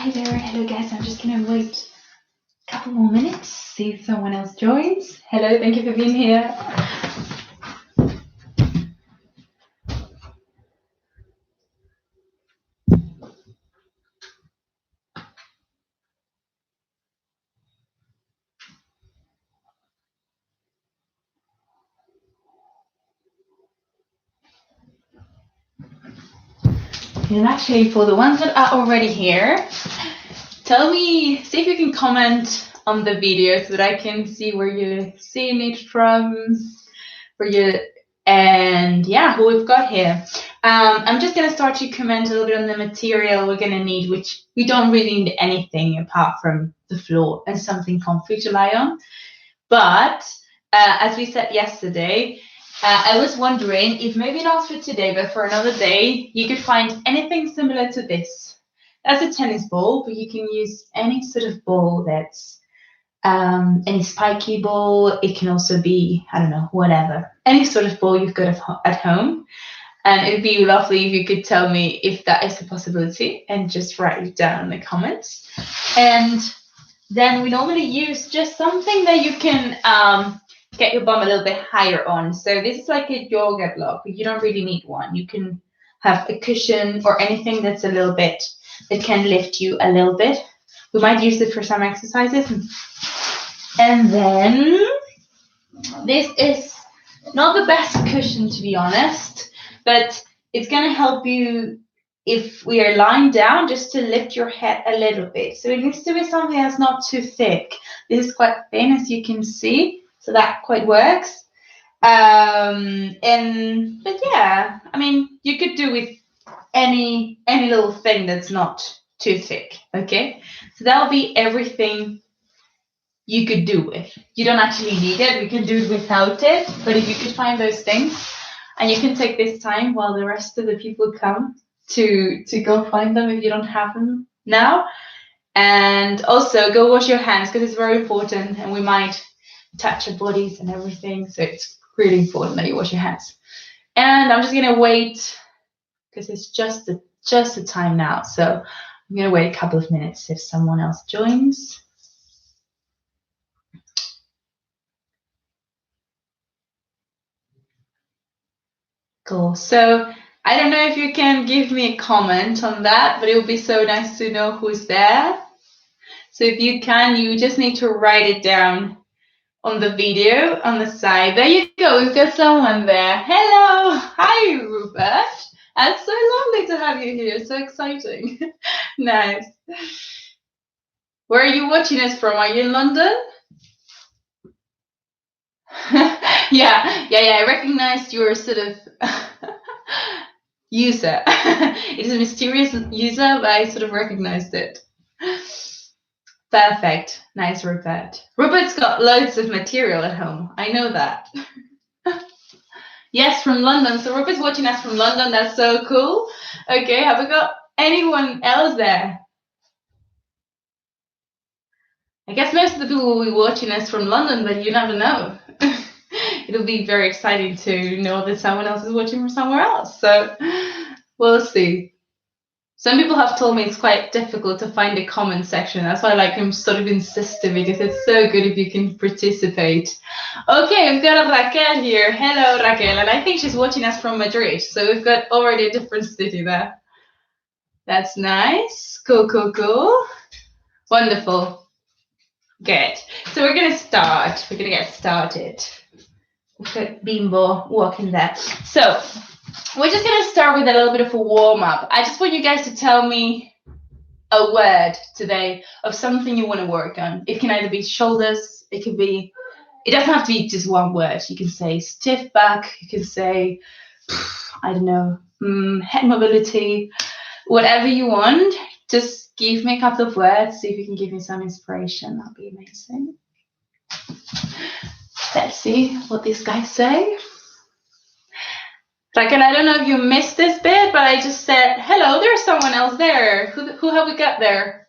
Hi there, hello guys. I'm just gonna wait a couple more minutes, see if someone else joins. Hello, thank you for being here. And actually, for the ones that are already here, see if you can comment on the video so that I can see where you're seeing it from, and yeah, who we've got here. I'm just gonna start to comment a little bit on the material we're gonna need, which we don't really need anything apart from the floor and something comfy to lie on. But as we said yesterday, I was wondering if maybe not for today, but for another day, you could find anything similar to this. That's a tennis ball, but you can use any sort of ball that's any spiky ball. It can also be, I don't know, whatever. Any sort of ball you've got at home. And it'd be lovely if you could tell me if that is a possibility and just write it down in the comments. And then we normally use just something that you can get your bum a little bit higher on. So this is like a yoga block, but you don't really need one. You can have a cushion or anything that's a little bit, that can lift you a little bit. We might use it for some exercises. And then this is not the best cushion, to be honest, but it's going to help you if we are lying down, just to lift your head a little bit. So it needs to be something that's not too thick. This is quite thin, as you can see, so that quite works. But yeah, I mean, you could do with any little thing that's not too thick. Okay, so that'll be everything you could do with. You don't actually need it. We can do it without it. But if you could find those things, and you can take this time while the rest of the people come to go find them if you don't have them now. And also go wash your hands, because it's very important, and we might touch our bodies and everything. So it's really important that you wash your hands. And I'm just gonna wait, because it's just the time now. So I'm gonna wait a couple of minutes if someone else joins. Cool. So I don't know if you can give me a comment on that, but it would be so nice to know who's there. So if you can, you just need to write it down on the video on the side. There you go. We've got someone there. Hello. Hi, Rupert. It's so lovely to have you here. So exciting. Nice. Where are you watching us from? Are you in London? Yeah. I recognized your sort of user. It is a mysterious user, but I sort of recognized it. Perfect. Nice, Rupert. Rupert's got loads of material at home. I know that. Yes, from London. So Rupert's watching us from London. That's so cool. Okay, have we got anyone else there? I guess most of the people will be watching us from London, but you never know. It'll be very exciting to know that someone else is watching from somewhere else. So we'll see. Some people have told me it's quite difficult to find a comment section. That's why I'm sort of insisting, because it's so good if you can participate. Okay, we've got Raquel here. Hello, Raquel. And I think she's watching us from Madrid. So we've got already a different city there. That's nice. Cool. Wonderful. Good. So we're going to start. We're going to get started. We've got Bimbo walking there. So we're just going to start with a little bit of a warm-up. I just want you guys to tell me a word today of something you want to work on. It can either be shoulders, it doesn't have to be just one word. You can say stiff back, you can say, I don't know, head mobility, whatever you want. Just give me a couple of words, see if you can give me some inspiration. That'd be amazing. Let's see what these guys say. Raquel, I don't know if you missed this bit, but I just said, hello, there's someone else there. Who have we got there?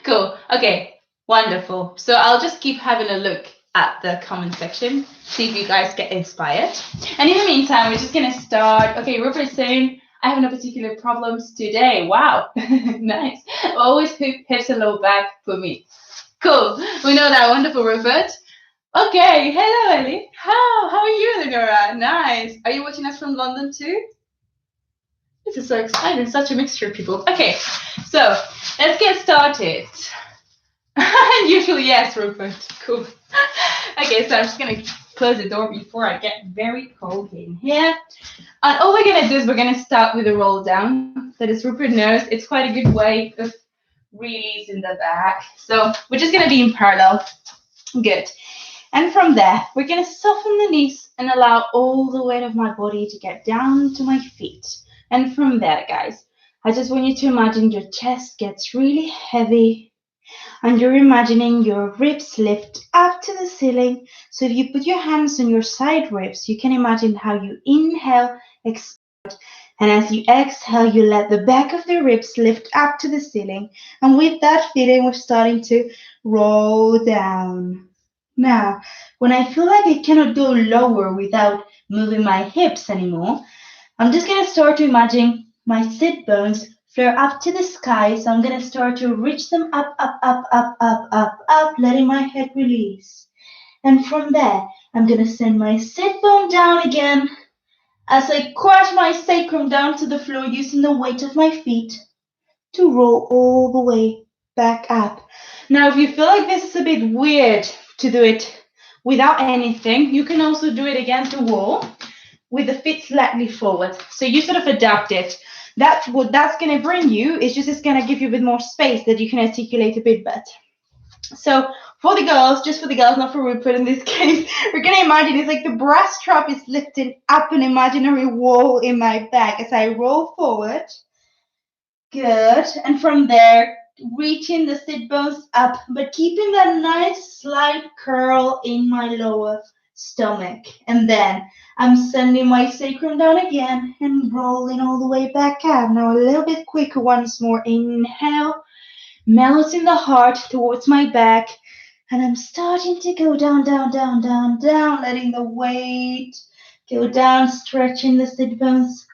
Cool. Okay, wonderful. So I'll just keep having a look at the comment section, see if you guys get inspired. And in the meantime, we're just going to start. Okay, Rupert's saying, I have no particular problems today. Wow. Nice. Always hips and low back for me. Cool. We know that. Wonderful, Rupert. Okay. Hello, Ellie. How are you, Lenora? Nice. Are you watching us from London too? This is so exciting. Such a mixture of people. Okay. So let's get started. Usually, yes, Rupert. Cool. Okay, so I'm just gonna close the door before I get very cold in here. And all we're gonna do is we're gonna start with a roll down. That as Rupert knows, it's quite a good way of releasing the back. So we're just gonna be in parallel. Good. And from there, we're gonna soften the knees and allow all the weight of my body to get down to my feet. And from there, guys, I just want you to imagine your chest gets really heavy and you're imagining your ribs lift up to the ceiling. So if you put your hands on your side ribs, you can imagine how you inhale, expand, and as you exhale, you let the back of the ribs lift up to the ceiling. And with that feeling, we're starting to roll down. Now, when I feel like I cannot go lower without moving my hips anymore, I'm just going to start to imagine my sit bones flare up to the sky. So I'm going to start to reach them up, up, up, up, up, up, up, letting my head release. And from there, I'm going to send my sit bone down again as I crush my sacrum down to the floor using the weight of my feet to roll all the way back up. Now, if you feel like this is a bit weird to do it without anything, you can also do it against the wall with the feet slightly forward. So you sort of adapt it. That's what that's going to bring you. It's just it's going to give you a bit more space that you can articulate a bit better. So for the girls, just for the girls, not for Rupert in this case, we're going to imagine it's like the brass strap is lifting up an imaginary wall in my back as I roll forward. Good. And from there, reaching the sit bones up, but keeping that nice slight curl in my lower stomach. And then I'm sending my sacrum down again and rolling all the way back up. Now a little bit quicker once more. Inhale, melting the heart towards my back. And I'm starting to go down, down, down, down, down, letting the weight go down, stretching the sit bones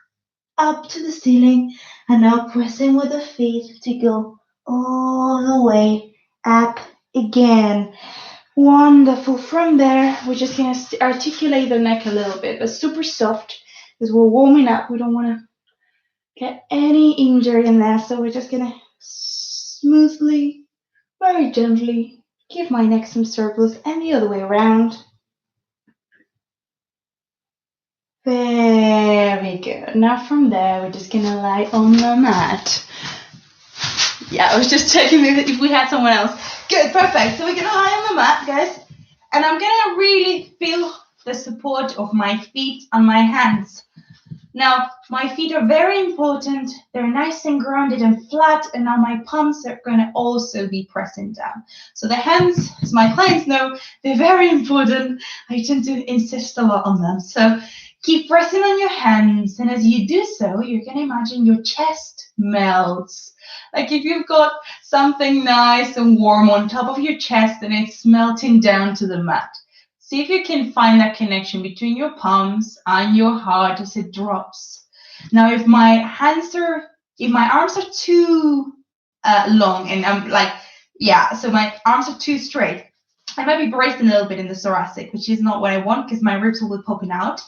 up to the ceiling. And now pressing with the feet to go all the way up again. Wonderful. From there, we're just going to articulate the neck a little bit, but super soft because we're warming up. We don't want to get any injury in there. So we're just going to smoothly, very gently give my neck some circles and the other way around. Very good. Now from there, we're just going to lie on the mat. Yeah, I was just checking if we had someone else. Good, perfect. So we're going to lie on the mat, guys. And I'm going to really feel the support of my feet and my hands. Now, my feet are very important. They're nice and grounded and flat. And now my palms are going to also be pressing down. So the hands, as my clients know, they're very important. I tend to insist a lot on them. So keep pressing on your hands. And as you do so, you're going to imagine your chest melts. Like if you've got something nice and warm on top of your chest and it's melting down to the mat. See if you can find that connection between your palms and your heart as it drops. Now, if my arms are too long and I'm like, yeah, so my arms are too straight, I might be bracing a little bit in the thoracic, which is not what I want because my ribs will be popping out.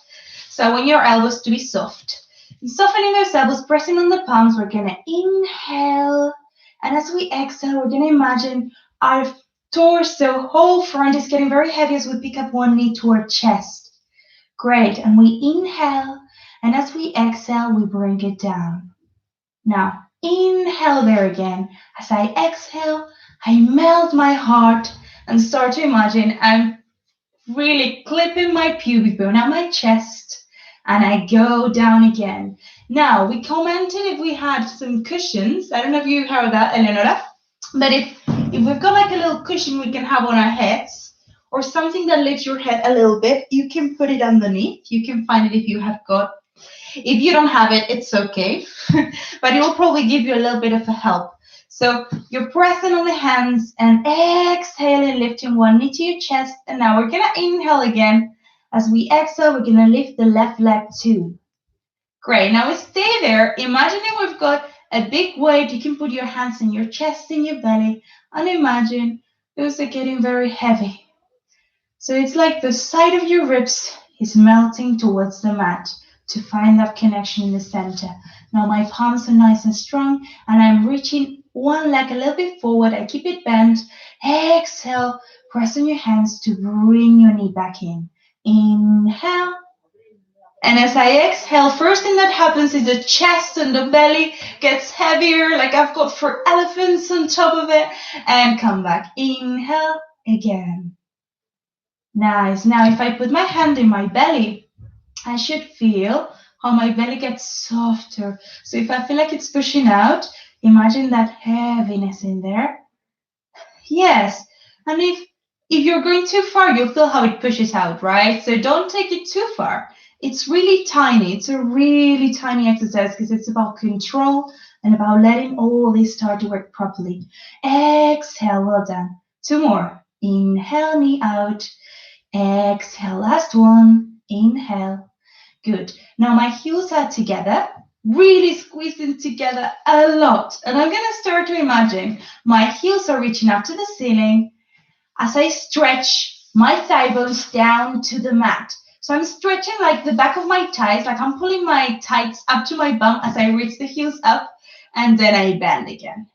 So I want your elbows to be soft. Softening those elbows, pressing on the palms, we're going to inhale. And as we exhale, we're going to imagine our torso, whole front is getting very heavy as we pick up one knee to our chest. Great. And we inhale. And as we exhale, we bring it down. Now, inhale there again. As I exhale, I melt my heart and start to imagine I'm really clipping my pubic bone at my chest. And I go down again. Now, we commented if we had some cushions. I don't know if you heard that, Eleonora. But if we've got like a little cushion we can have on our heads or something that lifts your head a little bit, you can put it underneath. You can find it if you have got. If you don't have it, it's okay. But it will probably give you a little bit of a help. So you're pressing on the hands and exhaling, lifting one knee to your chest. And now we're going to inhale again. As we exhale, we're going to lift the left leg too. Great. Now we stay there. Imagining we've got a big weight. You can put your hands in your chest, in your belly, and imagine those are getting very heavy. So it's like the side of your ribs is melting towards the mat to find that connection in the center. Now my palms are nice and strong, and I'm reaching one leg a little bit forward. I keep it bent. Exhale, press on your hands to bring your knee back in. Inhale. And as I exhale, first thing that happens is the chest and the belly gets heavier, like I've got 4 elephants on top of it, and come back. Inhale again. Nice. Now, if I put my hand in my belly, I should feel how my belly gets softer. So if I feel like it's pushing out, imagine that heaviness in there. Yes. And if you're going too far, you'll feel how it pushes out, right? So don't take it too far. It's really tiny. It's a really tiny exercise because it's about control and about letting all this start to work properly. Exhale, well done. 2 more. Inhale, knee out. Exhale, last one. Inhale. Good. Now my heels are together, really squeezing together a lot. And I'm going to start to imagine my heels are reaching up to the ceiling as I stretch my thigh bones down to the mat. So I'm stretching like the back of my thighs, like I'm pulling my tights up to my bum as I reach the heels up, and then I bend again.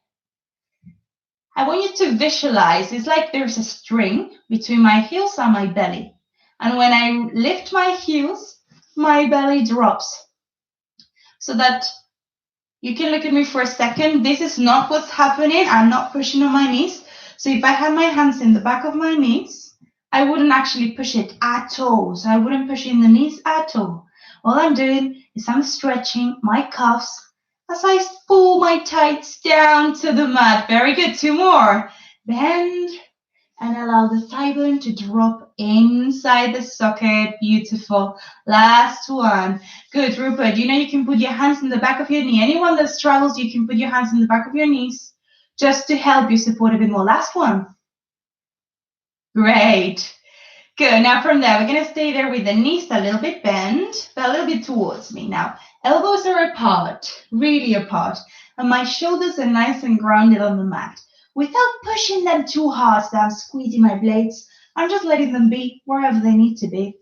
I want you to visualize, it's like there's a string between my heels and my belly. And when I lift my heels, my belly drops. So that you can look at me for a second. This is not what's happening. I'm not pushing on my knees. So if I had my hands in the back of my knees, I wouldn't actually push it at all. So I wouldn't push in the knees at all. All I'm doing is I'm stretching my calves as I pull my tights down to the mat. Very good. 2 more. Bend and allow the thigh bone to drop inside the socket. Beautiful. Last one. Good, Rupert. You know you can put your hands in the back of your knee. Anyone that struggles, you can put your hands in the back of your knees just to help you support a bit more. Last one. Great. Good. Now from there, we're going to stay there with the knees a little bit bent, but a little bit towards me. Now, elbows are apart, really apart, and my shoulders are nice and grounded on the mat. Without pushing them too hard so I'm squeezing my blades, I'm just letting them be wherever they need to be.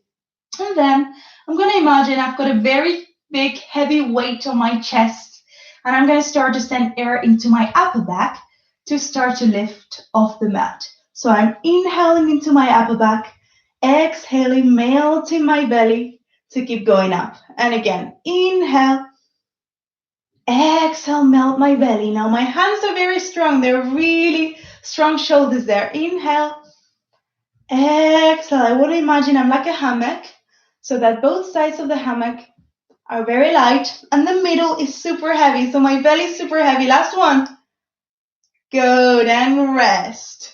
And then I'm going to imagine I've got a very big, heavy weight on my chest, and I'm going to start to send air into my upper back to start to lift off the mat. So I'm inhaling into my upper back, exhaling, melting my belly to keep going up. And again, inhale, exhale, melt my belly. Now my hands are very strong. They're really strong shoulders there. Inhale, exhale. I want to imagine I'm like a hammock so that both sides of the hammock are very light and the middle is super heavy. So my belly is super heavy. Last one. Good, and rest.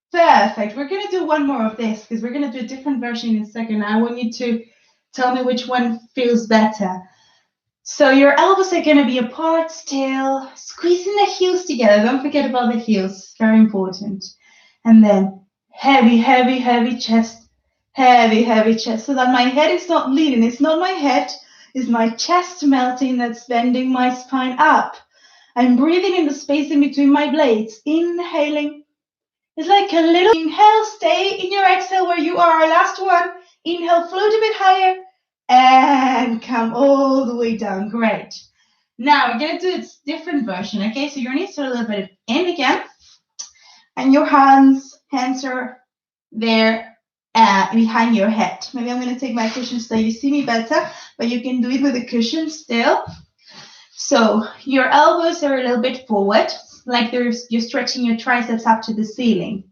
Perfect. We're going to do one more of this because we're going to do a different version in a second. I want you to tell me which one feels better. So your elbows are going to be apart still, squeezing the heels together. Don't forget about the heels. Very important. And then heavy, heavy, heavy chest. Heavy, heavy chest. So that my head is not leaning. It's not my head. It's my chest melting that's bending my spine up. I'm breathing in the space in between my blades. Inhaling. It's like a little inhale. Stay in your exhale where you are. Last one. Inhale, float a bit higher. And come all the way down. Great. Now we're going to do a different version. Okay, so your knees are a little bit in again. And your hands are there behind your head. Maybe I'm going to take my cushion so you see me better. But you can do it with a cushion still. So your elbows are a little bit forward, like you're stretching your triceps up to the ceiling.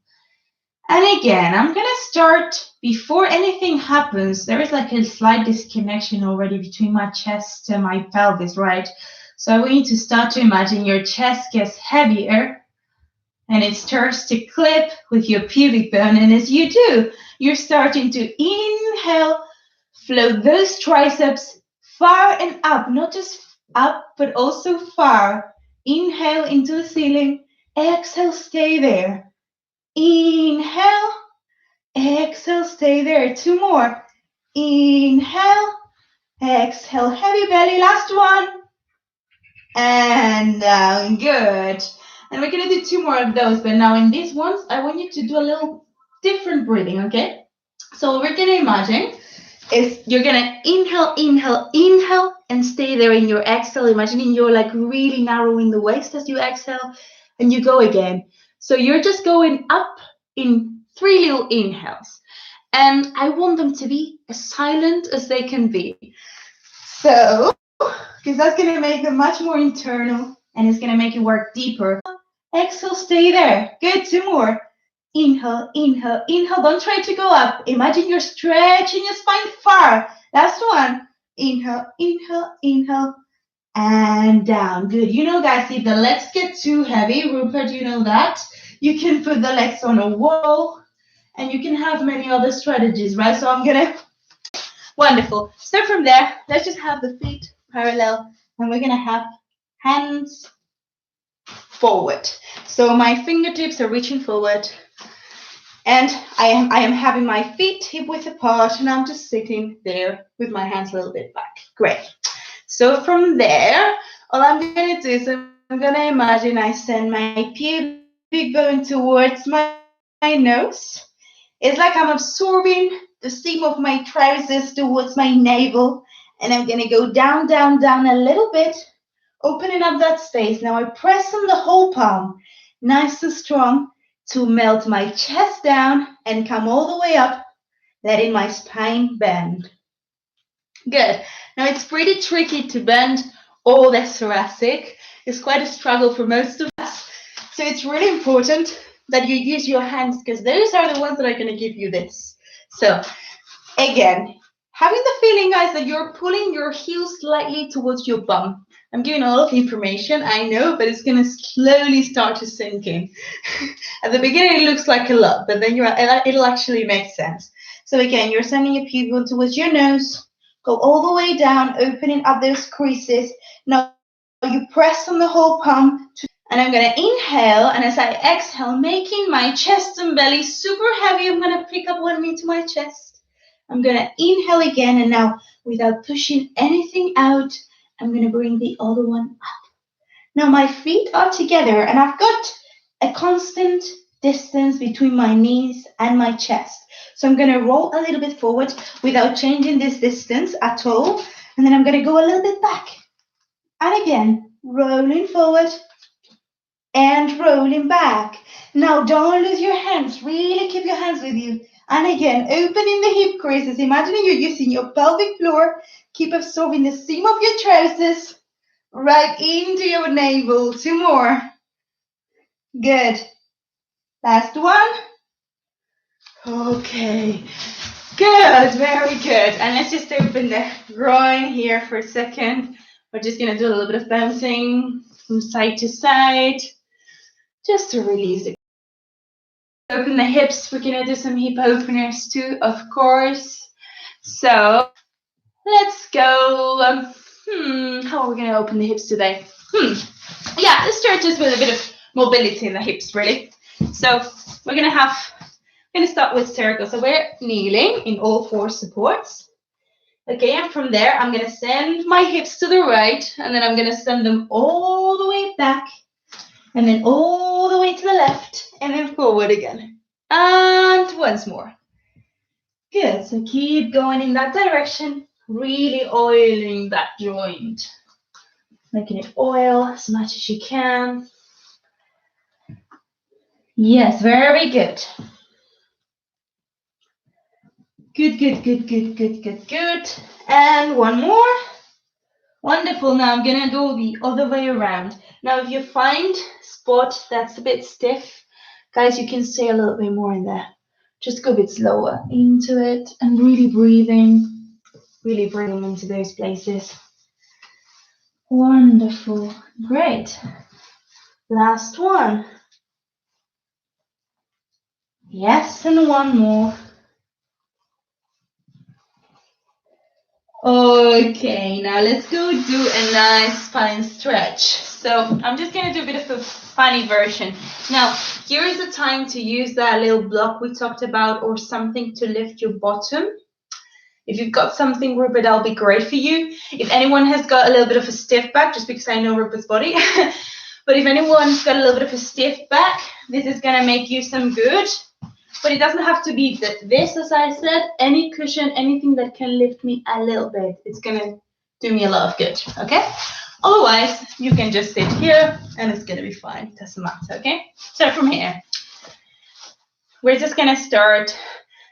And again, I'm going to start before anything happens. There is like a slight disconnection already between my chest and my pelvis, right? So I want you to start to imagine your chest gets heavier and it starts to clip with your pubic bone. And as you do, you're starting to inhale, float those triceps far and up, not just up, but also far. Inhale into the ceiling. Exhale, stay there. Inhale. Exhale, stay there. 2 more. Inhale. Exhale, heavy belly, last one. And down, good. And we're gonna do 2 more of those, but now in these ones, I want you to do a little different breathing, okay? So what we're gonna imagine is you're gonna inhale, inhale, inhale, and stay there in your exhale, imagining you're like really narrowing the waist as you exhale, and you go again. So you're just going up in 3 little inhales. And I want them to be as silent as they can be. So, because that's going to make them much more internal and it's going to make it work deeper. Exhale, stay there. Good, 2 more. Inhale, inhale, inhale. Don't try to go up. Imagine you're stretching your spine far. Last one. Inhale, inhale, inhale, and down. Good. You know, guys, if the legs get too heavy, Rupert, you know that, you can put the legs on a wall and you can have many other strategies, right? So I'm going to wonderful. So from there, let's just have the feet parallel and we're gonna have hands forward. So my fingertips are reaching forward and I am having my feet hip width apart and I'm just sitting there with my hands a little bit back. Great. So from there, all I'm gonna do is I'm gonna imagine I send my pubic bone towards my nose. It's like I'm absorbing the seam of my trousers towards my navel. And I'm going to go down, down, down a little bit, opening up that space. Now I press on the whole palm, nice and strong, to melt my chest down and come all the way up, letting my spine bend. Good. Now it's pretty tricky to bend all the thoracic. It's quite a struggle for most of us. So it's really important that you use your hands because those are the ones that are going to give you this. So again, having the feeling, guys, that you're pulling your heels slightly towards your bum. I'm giving a lot of information, I know, but it's going to slowly start to sink in. At the beginning, it looks like a lot, but then it'll actually make sense. So again, you're sending your pubic towards your nose, go all the way down, opening up those creases. Now you press on the whole palm, and I'm going to inhale, and as I exhale, making my chest and belly super heavy, I'm going to pick up one knee to my chest. I'm going to inhale again, and now without pushing anything out, I'm going to bring the other one up. Now my feet are together, and I've got a constant distance between my knees and my chest. So I'm going to roll a little bit forward without changing this distance at all, and then I'm going to go a little bit back. And again, rolling forward and rolling back. Now don't lose your hands, really keep your hands with you. And again, opening the hip creases, imagining you're using your pelvic floor, keep absorbing the seam of your trousers right into your navel. 2 more. Good. Last one. Okay. Good, very good. And let's just open the groin here for a second. We're just gonna do a little bit of bouncing from side to side, just to release it. Open the hips. We're gonna do some hip openers too, of course. So let's go. How are we gonna open the hips today? Yeah, let's start just with a bit of mobility in the hips, really. So we're gonna start with circle. So we're kneeling in all 4 supports. Okay, and from there I'm gonna send my hips to the right, and then I'm gonna send them all the way back, and then all the way to the left, and then forward again. And once more. Good, so keep going in that direction, really oiling that joint. Making it oil as much as you can. Yes, very good. Good, good, good, good, good, good, good. And one more. Wonderful. Now I'm gonna do the other way around. Now if you find a spot that's a bit stiff, guys, you can stay a little bit more in there. Just go a bit slower into it and really breathing into those places. Wonderful. Great. Last one. Yes, and one more. Okay, now let's go do a nice spine stretch. So I'm just going to do a bit of a funny version. Now, here is the time to use that little block we talked about or something to lift your bottom. If you've got something, Rupert, that'll be great for you. If anyone has got a little bit of a stiff back, just because I know Rupert's body, but if anyone's got a little bit of a stiff back, this is going to make you some good. But it doesn't have to be this, as I said. Any cushion, anything that can lift me a little bit, it's going to do me a lot of good, okay? Otherwise, you can just sit here and it's going to be fine. It doesn't matter, okay? So from here, we're just going to start.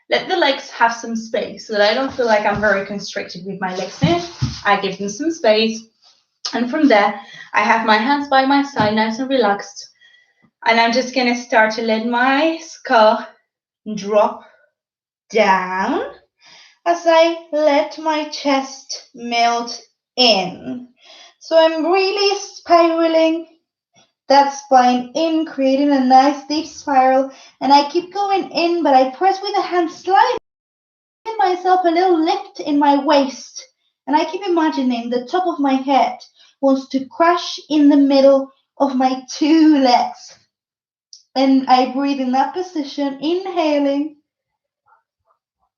Let the legs have some space so that I don't feel like I'm very constricted with my legs in. I give them some space. And from there, I have my hands by my side, nice and relaxed. And I'm just going to start to let my skull drop down as I let my chest melt in. So I'm really spiraling that spine in, creating a nice deep spiral. And I keep going in, but I press with the hand slightly, give myself a little lift in my waist. And I keep imagining the top of my head wants to crash in the middle of my two legs. And I breathe in that position, inhaling.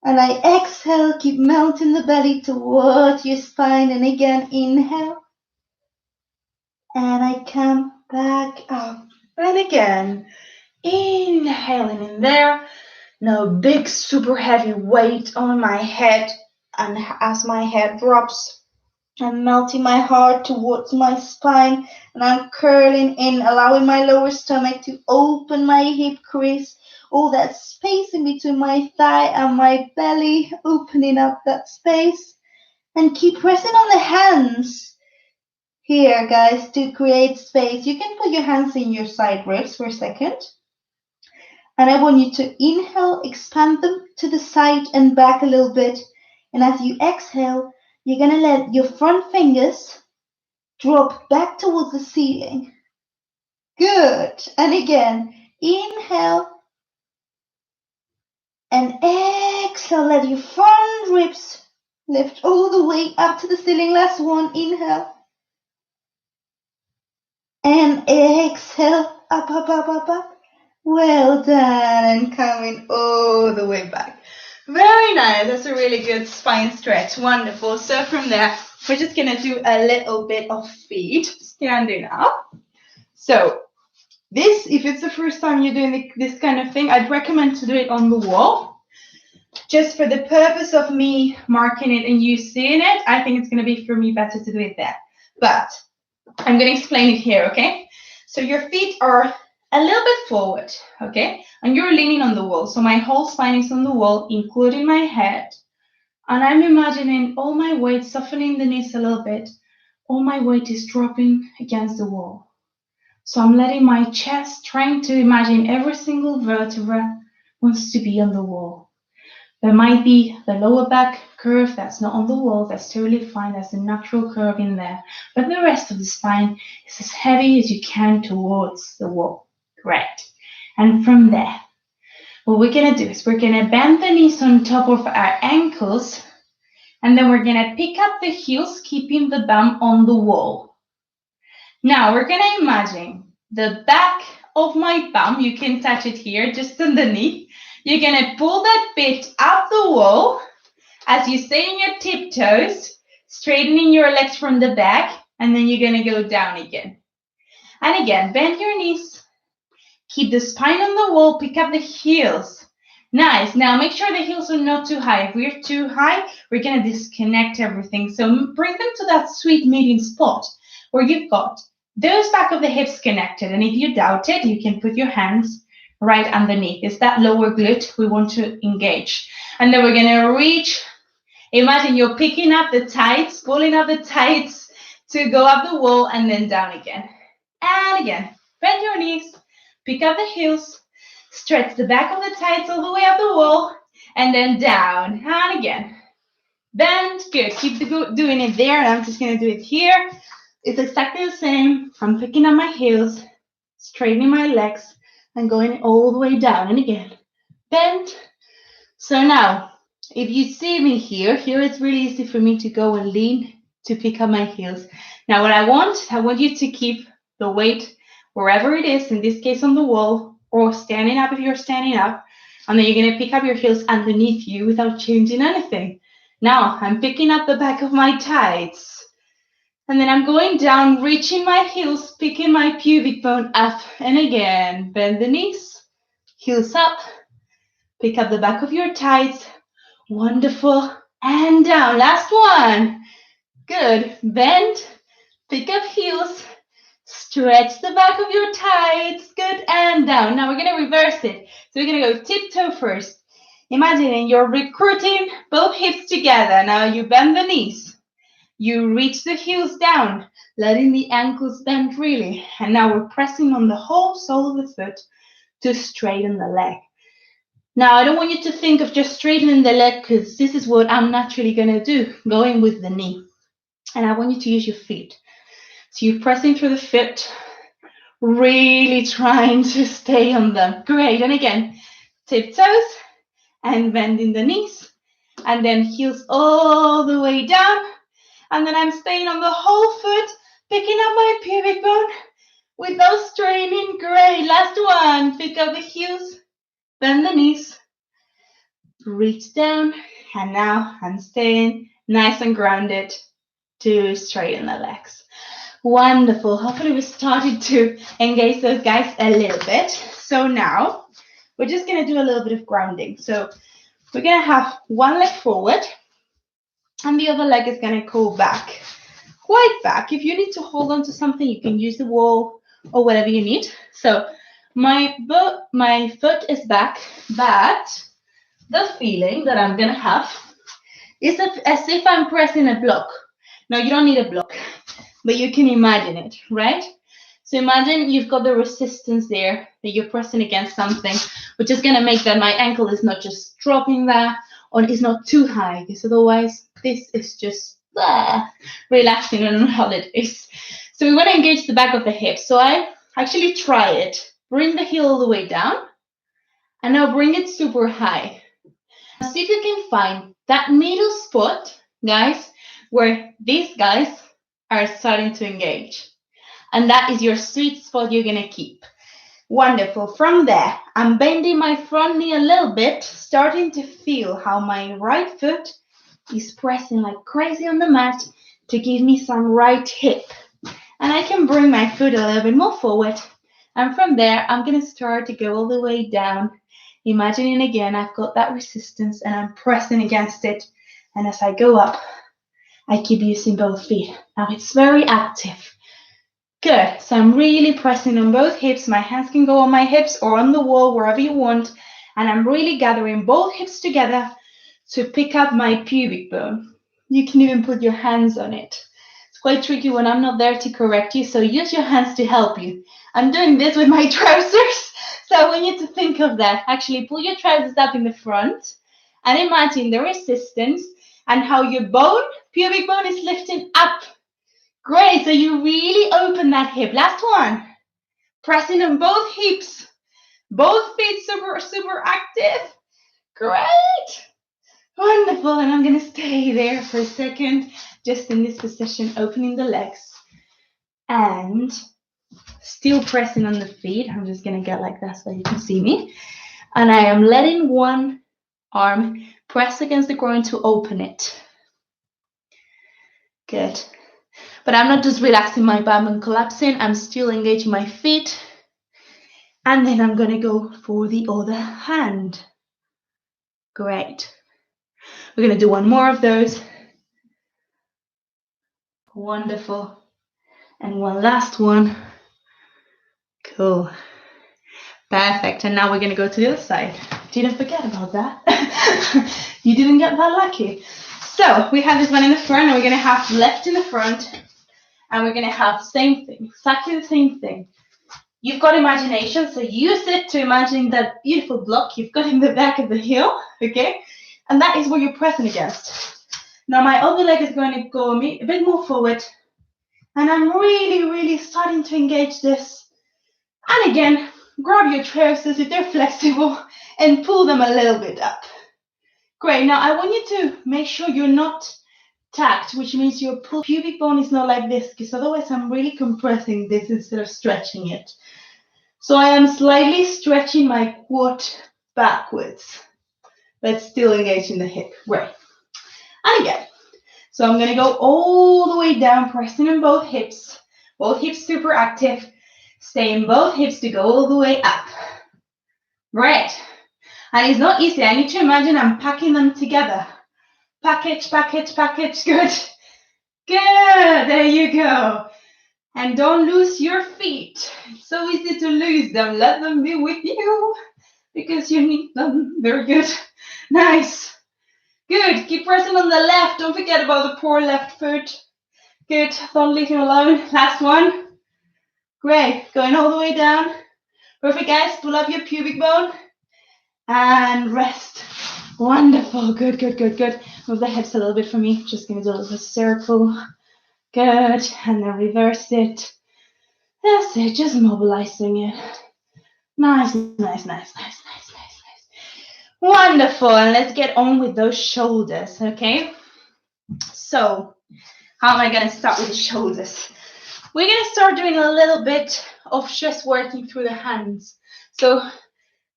And I exhale, keep melting the belly towards your spine. And again, inhale. And I come back up. And again, inhaling in there. No big, super heavy weight on my head. And as my head drops, I'm melting my heart towards my spine. And I'm curling in, allowing my lower stomach to open my hip crease. All that space in between my thigh and my belly, opening up that space. And keep pressing on the hands here, guys, to create space. You can put your hands in your side ribs for a second. And I want you to inhale, expand them to the side and back a little bit. And as you exhale, you're going to let your front fingers drop back towards the ceiling. Good. And again, inhale. And exhale, let your front ribs lift all the way up to the ceiling. Last one, inhale. And exhale, up, up, up, up, up. Well done, and coming all the way back. Very nice, that's a really good spine stretch, wonderful. So from there, we're just gonna do a little bit of feet, standing up. So this, if it's the first time you're doing this kind of thing, I'd recommend to do it on the wall. Just for the purpose of me marking it and you seeing it, I think it's gonna be for me better to do it there. But I'm gonna explain it here, okay? So your feet are a little bit forward, okay? And you're leaning on the wall. So my whole spine is on the wall, including my head. And I'm imagining all my weight, softening the knees a little bit. All my weight is dropping against the wall. So I'm letting my chest, trying to imagine every single vertebra wants to be on the wall. There might be the lower back curve that's not on the wall. That's totally fine. That's a natural curve in there. But the rest of the spine is as heavy as you can towards the wall. Great. And from there, what we're going to do is we're going to bend the knees on top of our ankles. And then we're going to pick up the heels, keeping the bum on the wall. Now, we're going to imagine the back of my bum. You can touch it here, just underneath. You're going to pull that bit up the wall as you stay in your tiptoes, straightening your legs from the back, and then you're going to go down again. And again, bend your knees. Keep the spine on the wall, pick up the heels. Nice. Now make sure the heels are not too high. If we're too high, we're going to disconnect everything. So bring them to that sweet medium spot where you've got those back of the hips connected. And if you doubt it, you can put your hands right underneath. It's that lower glute we want to engage. And then we're going to reach. Imagine you're picking up the tights, pulling up the tights to go up the wall and then down again. And again, bend your knees, pick up the heels, stretch the back of the tights all the way up the wall, and then down. And again, bend. Good. Keep doing it there. And I'm just going to do it here. It's exactly the same. I'm picking up my heels, straightening my legs, and going all the way down. And again, bend. So now, if you see me here it's really easy for me to go and lean to pick up my heels. Now what I want you to keep the weight wherever it is, in this case on the wall, or standing up if you're standing up, and then you're going to pick up your heels underneath you without changing anything. Now I'm picking up the back of my tights. And then I'm going down, reaching my heels, picking my pubic bone up. And again, bend the knees, heels up, pick up the back of your tights. Wonderful. And down. Last one. Good. Bend, pick up heels, stretch the back of your tights. Good. And down. Now we're going to reverse it. So we're going to go tiptoe first. Imagining you're recruiting both hips together. Now you bend the knees. You reach the heels down, letting the ankles bend really. And now we're pressing on the whole sole of the foot to straighten the leg. Now, I don't want you to think of just straightening the leg because this is what I'm naturally going to do, going with the knee. And I want you to use your feet. So you're pressing through the foot, really trying to stay on them. Great. And again, tiptoes and bending the knees. And then heels all the way down. And then I'm staying on the whole foot, picking up my pubic bone without straining. Great. Last one. Pick up the heels, bend the knees, reach down, and now I'm staying nice and grounded to straighten the legs. Wonderful. Hopefully we started to engage those guys a little bit. So now we're just going to do a little bit of grounding. So we're going to have one leg forward and the other leg is going to go back. Quite back. If you need to hold on to something, you can use the wall or whatever you need. So my foot is back, but the feeling that I'm going to have is as if I'm pressing a block. Now, you don't need a block, but you can imagine it, right? So imagine you've got the resistance there that you're pressing against something, which is going to make that my ankle is not just dropping there or it's not too high, because otherwise this is just relaxing on holidays. So we want to engage the back of the hip. So I actually try it. Bring the heel all the way down and now bring it super high. Now see if you can find that middle spot, guys, where these guys are starting to engage. And that is your sweet spot you're going to keep. Wonderful. From there, I'm bending my front knee a little bit, starting to feel how my right foot is pressing like crazy on the mat to give me some right hip. And I can bring my foot a little bit more forward. And from there, I'm going to start to go all the way down. Imagining again, I've got that resistance and I'm pressing against it. And as I go up, I keep using both feet. Now it's very active. Good. So I'm really pressing on both hips. My hands can go on my hips or on the wall, wherever you want. And I'm really gathering both hips together to pick up my pubic bone. You can even put your hands on it. It's quite tricky when I'm not there to correct you, so use your hands to help you. I'm doing this with my trousers, so I want you to think of that. Actually, pull your trousers up in the front and imagine the resistance and how your pubic bone is lifting up. Great, so you really open that hip. Last one. Pressing on both hips. Both feet super active. Great. Wonderful, and I'm going to stay there for a second, just in this position, opening the legs. And still pressing on the feet. I'm just going to get like that so you can see me. And I am letting one arm press against the groin to open it. Good. But I'm not just relaxing my bum and collapsing. I'm still engaging my feet. And then I'm going to go for the other hand. Great. We're going to do one more of those. Wonderful. And one last one. Cool. Perfect. And now we're going to go to the other side. Didn't forget about that. You didn't get that lucky. So we have this one in the front, and we're going to have left in the front. And we're going to have same thing, exactly the same thing. You've got imagination, so use it to imagine that beautiful block you've got in the back of the heel, okay? And that is what you're pressing against. Now my other leg is going to go a bit more forward. And I'm really starting to engage this. And again, grab your trousers if they're flexible and pull them a little bit up. Great. Now I want you to make sure you're not tacked, which means your pubic bone is not like this, because otherwise I'm really compressing this instead of stretching it. So I am slightly stretching my quad backwards, but still engaging the hip. Great. And again. So I'm going to go all the way down, pressing on both hips super active. Stay in both hips to go all the way up. Right. And it's not easy. I need to imagine I'm packing them together. Package, package, package. Good. Good. There you go. And don't lose your feet. It's so easy to lose them. Let them be with you because you need them. Very good. Nice. Good. Keep pressing on the left. Don't forget about the poor left foot. Good. Don't leave him alone. Last one. Great. Going all the way down. Perfect, guys. Pull up your pubic bone and rest. Wonderful. Good, good, good, good. Move the hips a little bit for me. Just going to do a little circle. Good. And then reverse it. That's it. Just mobilizing it. Nice, nice, nice, nice, nice, nice, nice. Wonderful. And let's get on with those shoulders, okay? So, how am I going to start with the shoulders? We're going to start doing a little bit of just working through the hands. So,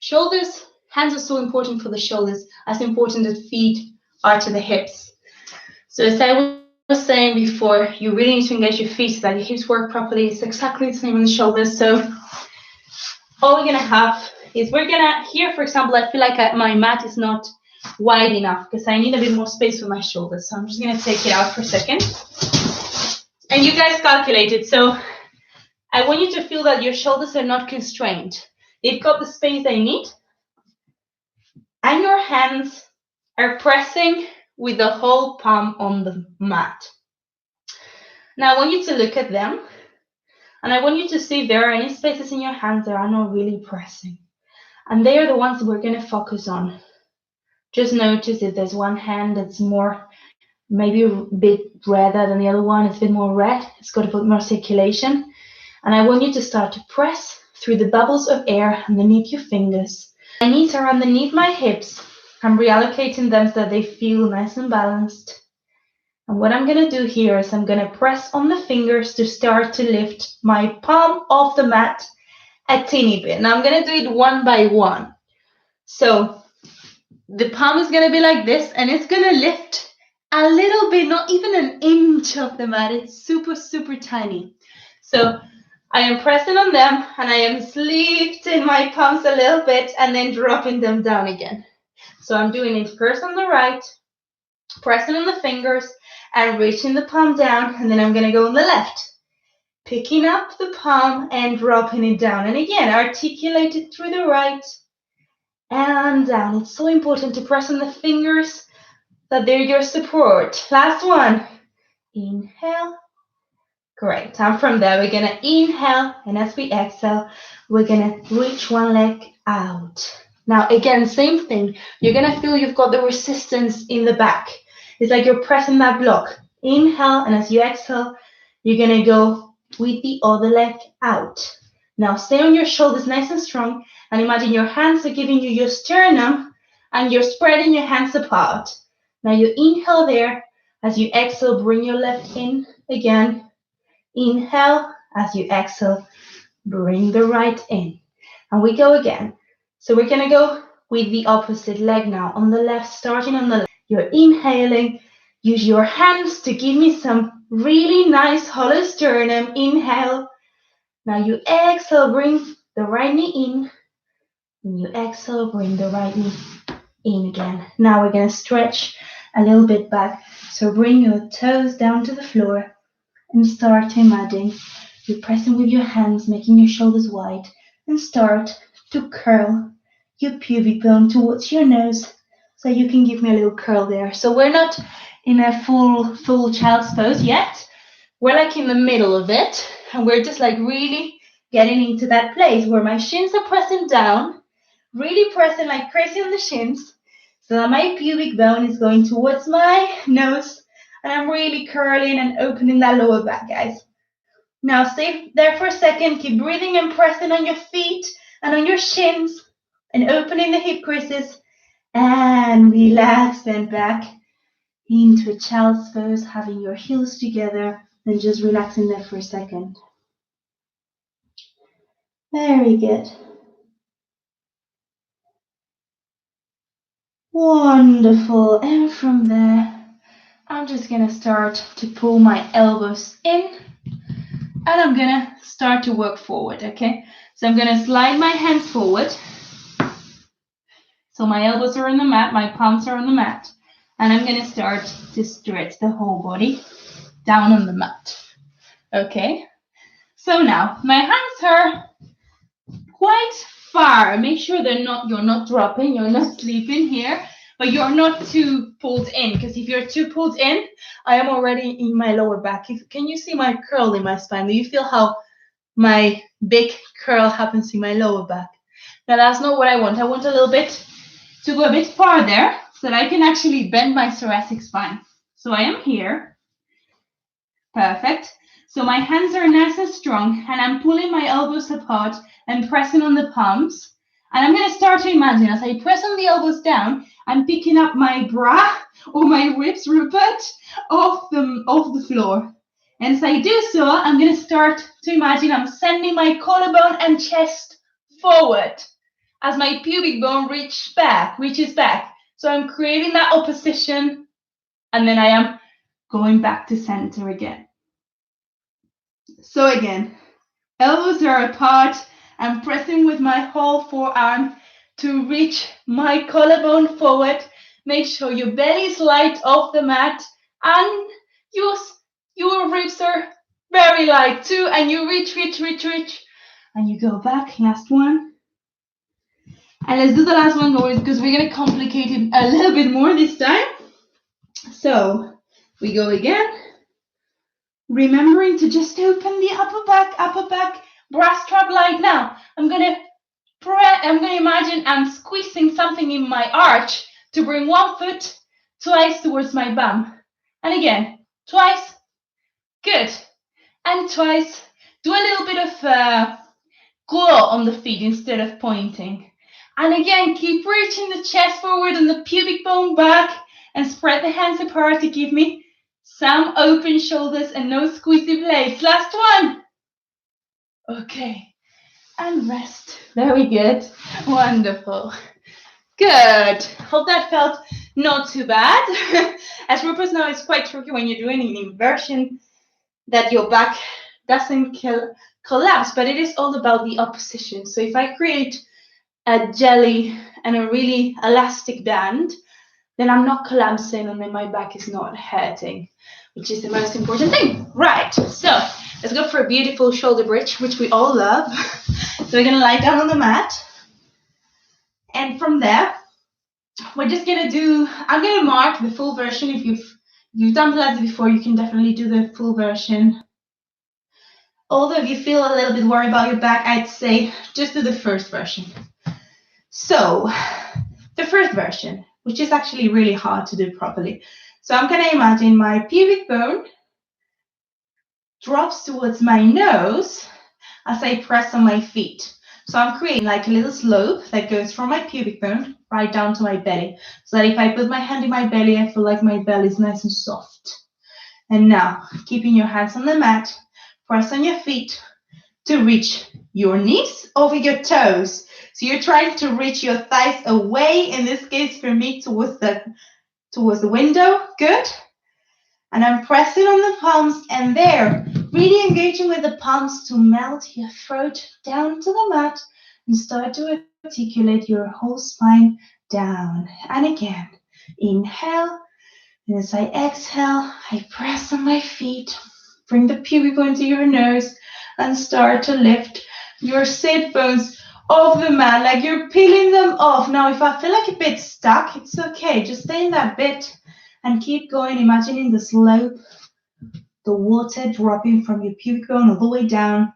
shoulders, hands are so important for the shoulders, as important as feet are to the hips. So, as I was saying before, you really need to engage your feet so that your hips work properly. It's exactly the same on the shoulders. So, all we're going to have is we're going to, here, for example, I feel like my mat is not wide enough because I need a bit more space for my shoulders. So I'm just going to take it out for a second. And you guys calculate it. So I want you to feel that your shoulders are not constrained. They've got the space they need. And your hands are pressing with the whole palm on the mat. Now I want you to look at them. And I want you to see if there are any spaces in your hands that are not really pressing. And they are the ones that we're going to focus on. Just notice if there's one hand that's more, maybe a bit redder than the other one. It's a bit more red. It's got a bit more circulation. And I want you to start to press through the bubbles of air underneath your fingers. My knees are underneath my hips. I'm reallocating them so that they feel nice and balanced. And what I'm going to do here is I'm going to press on the fingers to start to lift my palm off the mat a teeny bit. Now I'm going to do it one by one. So the palm is going to be like this, and it's going to lift a little bit, not even an inch off the mat. It's super, super tiny. So I am pressing on them, and I am lifting my palms a little bit and then dropping them down again. So I'm doing it first on the right, pressing on the fingers and reaching the palm down, and then I'm going to go on the left, picking up the palm and dropping it down. And again, articulate it through the right and down. It's so important to press on the fingers that they're your support. Last one. Inhale. Great. And from there, we're going to inhale. And as we exhale, we're going to reach one leg out. Now, again, same thing. You're going to feel you've got the resistance in the back. It's like you're pressing that block. Inhale. And as you exhale, you're going to go with the other leg out. Now, stay on your shoulders nice and strong. And imagine your hands are giving you your sternum. And you're spreading your hands apart. Now, you inhale there. As you exhale, bring your left in again. Inhale, as you exhale, bring the right in. And we go again. So we're going to go with the opposite leg now. On the left, starting on the left. You're inhaling. Use your hands to give me some really nice hollow sternum. Inhale. Now you exhale, bring the right knee in. When you exhale, bring the right knee in again. Now we're going to stretch a little bit back. So bring your toes down to the floor. And start to imagine you're pressing with your hands, making your shoulders wide, and start to curl your pubic bone towards your nose so you can give me a little curl there. So we're not in a full child's pose yet. We're like in the middle of it, and we're just like really getting into that place where my shins are pressing down, really pressing like crazy on the shins, so that my pubic bone is going towards my nose. And I'm really curling and opening that lower back, guys. Now stay there for a second. Keep breathing and pressing on your feet and on your shins and opening the hip creases. And relax, bend back into a child's pose, having your heels together and just relaxing there for a second. Very good. Wonderful. And from there, I'm just gonna start to pull my elbows in, and I'm gonna start to work forward, okay? So I'm gonna slide my hands forward. So my elbows are on the mat, my palms are on the mat, and I'm gonna start to stretch the whole body down on the mat, okay? So now my hands are quite far. Make sure you're not dropping, you're not sleeping here, but you're not too pulled in, because if you're too pulled in, I am already in my lower back. Can you see my curl in my spine? Do you feel how my big curl happens in my lower back? Now that's not what I want. I want a little bit to go a bit farther so that I can actually bend my thoracic spine. So I am here. Perfect. So my hands are nice and strong, and I'm pulling my elbows apart and pressing on the palms. And I'm going to start to imagine as I press on the elbows down, I'm picking up my bra or my ribs, Rupert, off the floor. And as I do so, I'm going to start to imagine I'm sending my collarbone and chest forward as my pubic bone reaches back. So I'm creating that opposition, and then I am going back to center again. So again, elbows are apart. I'm pressing with my whole forearm to reach my collarbone forward. Make sure your belly is light off the mat, and your ribs are very light too, and you reach, and you go back. Last one. And let's do the last one because we're going to complicate it a little bit more this time. So we go again. Remembering to just open the upper back, bra strap light. Now I'm gonna imagine I'm squeezing something in my arch to bring one foot twice towards my bum. And again, twice. Good. And twice. Do a little bit of claw on the feet instead of pointing. And again, keep reaching the chest forward and the pubic bone back, and spread the hands apart to give me some open shoulders and no squeezy blades. Last one. Okay. And rest. Very good. Wonderful. Good. Hope that felt not too bad. As Rupert knows, it's quite tricky when you're doing an inversion that your back doesn't collapse, but it is all about the opposition. So if I create a jelly and a really elastic band, then I'm not collapsing, and then my back is not hurting, which is the most important thing. Right, so let's go for a beautiful shoulder bridge, which we all love. So we're gonna lie down on the mat. And from there, we're just gonna I'm gonna mark the full version. If you've done Pilates before, you can definitely do the full version. Although if you feel a little bit worried about your back, I'd say just do the first version. So the first version, which is actually really hard to do properly. So I'm going to imagine my pubic bone drops towards my nose as I press on my feet. So I'm creating like a little slope that goes from my pubic bone right down to my belly. So that if I put my hand in my belly, I feel like my belly is nice and soft. And now, keeping your hands on the mat, press on your feet to reach your knees over your toes. So you're trying to reach your thighs away, in this case for me, towards the window. Good. And I'm pressing on the palms, and there, really engaging with the palms to melt your throat down to the mat and start to articulate your whole spine down. And again, inhale. And as I exhale, I press on my feet, bring the pubic bone to your nose, and start to lift your sit bones off the mat, like you're peeling them off. Now, if I feel like a bit stuck, it's okay. Just stay in that bit and keep going, imagining the slope, the water dropping from your pubic bone all the way down,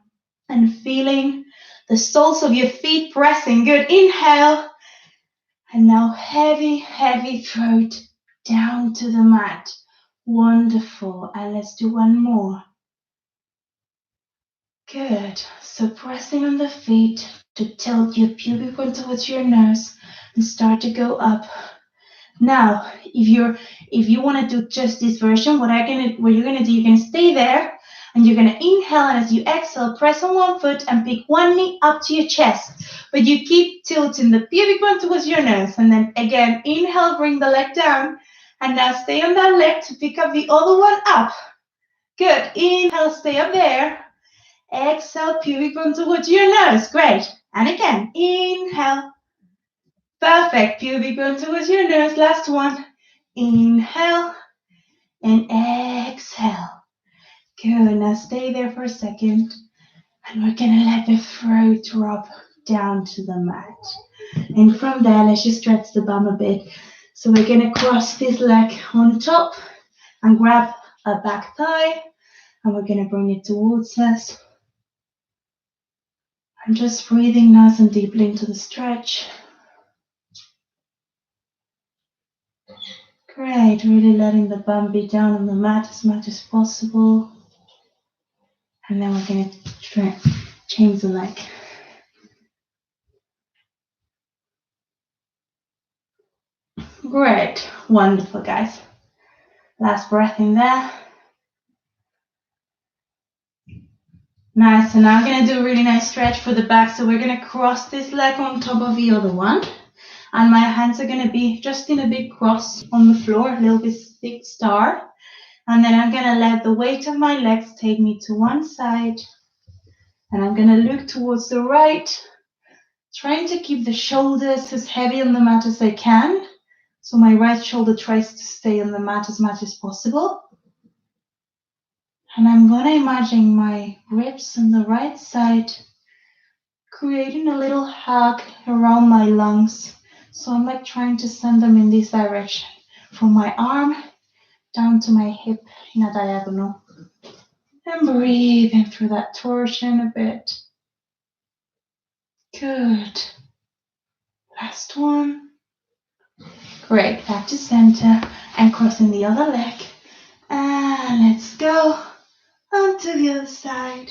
and feeling the soles of your feet pressing. Good. Inhale. And now heavy, heavy throat down to the mat. Wonderful. And let's do one more. Good. So pressing on the feet to tilt your pubic bone towards your nose and start to go up. Now, if you want to do just this version, what you're gonna do, you're gonna stay there and you're gonna inhale, and as you exhale, press on one foot and pick one knee up to your chest. But you keep tilting the pubic bone towards your nose, and then again, inhale, bring the leg down, And now stay on that leg to pick up the other one up. Good. Inhale, stay up there. Exhale, pubic bone towards your nose. Great. And again, inhale. Perfect. Pubic bone towards your nose. Last one. Inhale and exhale. Good. Now stay there for a second. And we're going to let the throat drop down to the mat. And from there, let's just stretch the bum a bit. So we're going to cross this leg on top and grab a back thigh. And we're going to bring it towards us. And just breathing nice and deeply into the stretch. Great, really letting the bum be down on the mat as much as possible. And then we're going to change the leg. Great, wonderful guys. Last breath in there. Nice, so now I'm going to do a really nice stretch for the back. So we're going to cross this leg on top of the other one. And my hands are going to be just in a big cross on the floor, a little big star. And then I'm going to let the weight of my legs take me to one side. And I'm going to look towards the right, trying to keep the shoulders as heavy on the mat as I can. So my right shoulder tries to stay on the mat as much as possible. And I'm going to imagine my ribs on the right side, creating a little hug around my lungs. So I'm like trying to send them in this direction, from my arm down to my hip in a diagonal. And breathing through that torsion a bit. Good. Last one. Great. Back to center and crossing the other leg. And let's go on to the other side.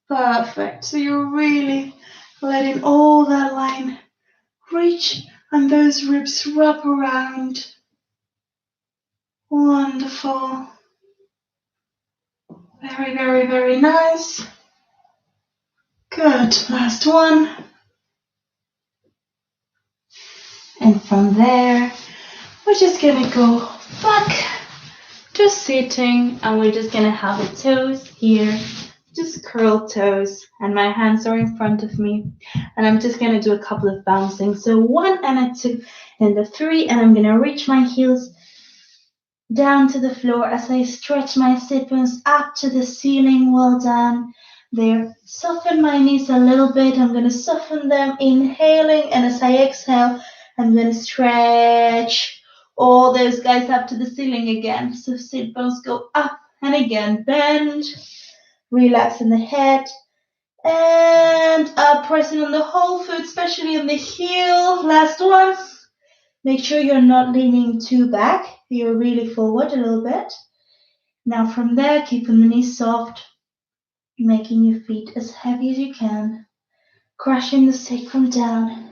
Perfect. So you're really letting all that line reach and those ribs wrap around. Wonderful. Very, very, very nice. Good. Last one. And from there, we're just going to go back to sitting, and we're just going to have the toes here, just curled toes, and my hands are in front of me. And I'm just going to do a couple of bouncing. So 1 and a 2 and a 3, and I'm going to reach my heels down to the floor as I stretch my sit bones up to the ceiling. Well done. There. Soften my knees a little bit. I'm going to soften them, inhaling, and as I exhale, I'm going to stretch all those guys up to the ceiling again. So sit bones go up and again. Bend. Relax in the head. And up, pressing on the whole foot, especially on the heel. Last one. Make sure you're not leaning too back. You're really forward a little bit. Now from there, keeping the knees soft. Making your feet as heavy as you can. Crushing the sacrum down.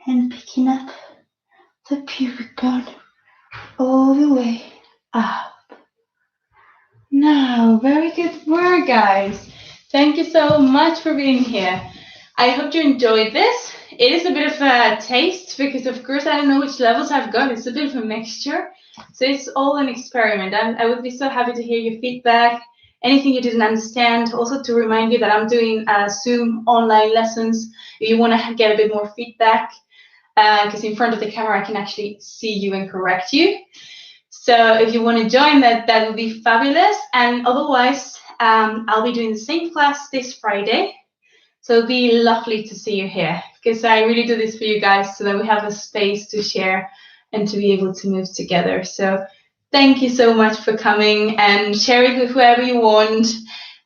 And picking up the pubic bone all the way up. Now, very good work, guys. Thank you so much for being here. I hope you enjoyed this. It is a bit of a taste because, of course, I don't know which levels I've got. It's a bit of a mixture. So it's all an experiment. I would be so happy to hear your feedback, anything you didn't understand. Also to remind you that I'm doing Zoom online lessons if you want to get a bit more feedback. Because in front of the camera, I can actually see you and correct you. So if you want to join that would be fabulous. And otherwise, I'll be doing the same class this Friday. So it'll be lovely to see you here, because I really do this for you guys so that we have a space to share and to be able to move together. So thank you so much for coming and sharing with whoever you want.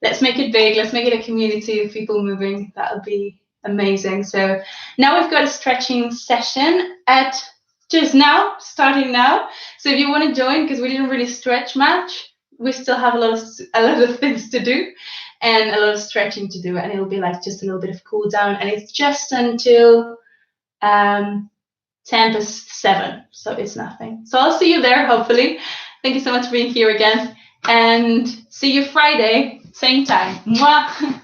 Let's make it big. Let's make it a community of people moving. That would be amazing. So now we've got a stretching session at just now, starting now. So if you want to join, because we didn't really stretch much, we still have a lot of things to do and a lot of stretching to do, and it'll be like just a little bit of cool down, and it's just until 7:10, so it's nothing. So I'll see you there, hopefully. Thank you so much for being here again, and see you Friday, same time. Mwah.